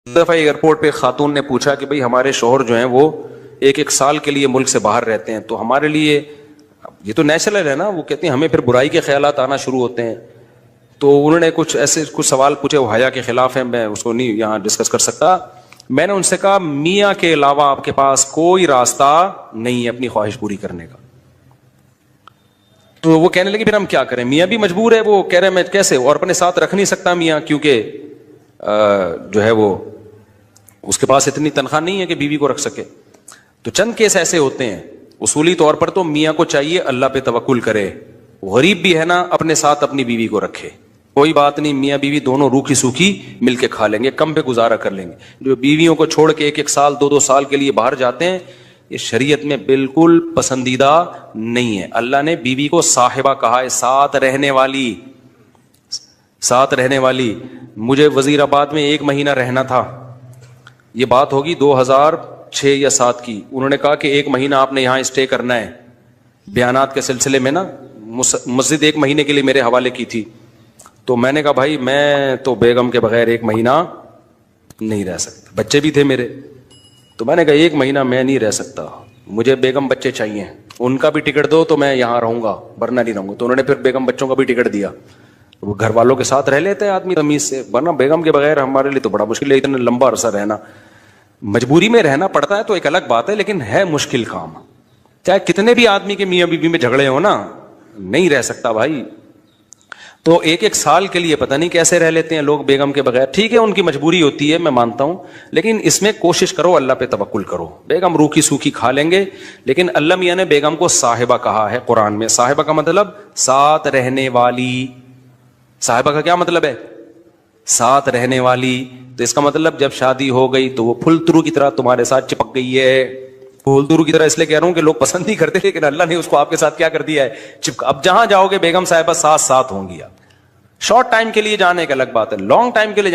دفعہ ایئرپورٹ پہ خاتون نے پوچھا کہ بھئی ہمارے شوہر جو ہیں وہ ایک ایک سال کے لیے ملک سے باہر رہتے ہیں، تو ہمارے لیے یہ تو نیچرل ہے نا، وہ کہتی ہیں ہمیں پھر برائی کے خیالات آنا شروع ہوتے ہیں. تو انہوں نے کچھ سوال پوچھے، وہ حیا کے خلاف ہیں، میں اس کو نہیں یہاں ڈسکس کر سکتا. میں نے ان سے کہا میاں کے علاوہ آپ کے پاس کوئی راستہ نہیں ہے اپنی خواہش پوری کرنے کا. تو وہ کہنے لگے پھر ہم کیا کریں، میاں بھی مجبور ہے. وہ کہہ رہے ہیں میں کیسے، اور اپنے ساتھ رکھ نہیں سکتا میاں، کیونکہ جو ہے وہ اس کے پاس اتنی تنخواہ نہیں ہے کہ بیوی کو رکھ سکے. تو چند کیس ایسے ہوتے ہیں. اصولی طور پر تو میاں کو چاہیے اللہ پہ توکل کرے، غریب بھی ہے نا اپنے ساتھ اپنی بیوی کو رکھے. کوئی بات نہیں، میاں بیوی دونوں روکھی سوکھی مل کے کھا لیں گے، کم پہ گزارا کر لیں گے. جو بیویوں کو چھوڑ کے ایک ایک سال دو سال کے لیے باہر جاتے ہیں، یہ شریعت میں بالکل پسندیدہ نہیں ہے. اللہ نے بیوی کو صاحبہ کہا ہے، ساتھ رہنے والی. مجھے وزیر آباد میں 1 مہینہ رہنا تھا، یہ بات ہوگی 2006 یا 2007 کی. انہوں نے کہا کہ 1 مہینہ آپ نے یہاں اسٹے کرنا ہے. بیانات کے سلسلے میں نا مسجد 1 مہینے کے لیے میرے حوالے کی تھی. تو میں نے کہا بھائی میں تو بیگم کے بغیر 1 مہینہ نہیں رہ سکتا، بچے بھی تھے میرے. تو میں نے کہا 1 مہینہ میں نہیں رہ سکتا، مجھے بیگم بچے چاہیے، ان کا بھی ٹکٹ دو تو میں یہاں رہوں گا ورنہ نہیں رہوں گا. تو انہوں نے پھر بیگم بچوں کا بھی ٹکٹ دیا. وہ گھر والوں کے ساتھ رہ لیتے ہیں آدمی تمیز سے، ورنہ بیگم کے بغیر ہمارے لیے تو بڑا مشکل ہے اتنا لمبا عرصہ رہنا. مجبوری میں رہنا پڑتا ہے تو ایک الگ بات ہے، لیکن ہے مشکل کام. چاہے کتنے بھی آدمی کے میاں بیوی میں جھگڑے ہو نا، نہیں رہ سکتا بھائی. تو 1 سال کے لیے پتہ نہیں کیسے رہ لیتے ہیں لوگ بیگم کے بغیر. ٹھیک ہے ان کی مجبوری ہوتی ہے، میں مانتا ہوں، لیکن اس میں کوشش کرو اللہ پہ توکل کرو. بیگم روکھی سوکھی کھا لیں گے، لیکن اللہ میاں نے بیگم کو صاحبہ کہا ہے قرآن میں. صاحبہ کا مطلب ساتھ رہنے والی. صاحبہ کا کیا مطلب ہے؟ ساتھ رہنے والی. تو اس کا مطلب جب شادی ہو گئی تو وہ پھول ترو کی طرح تمہارے ساتھ چپک گئی ہے. پھول ترو کی طرح اس لیے کہہ رہا ہوں کہ لوگ پسند نہیں کرتے، لیکن اللہ نے اس کو آپ کے ساتھ کیا کر دیا ہے، اب جہاں جاؤ گے بیگم صاحبہ ساتھ ہوں گی. آپ شارٹ ٹائم کے لیے جانے کا الگ بات ہے، لانگ ٹائم کے لیے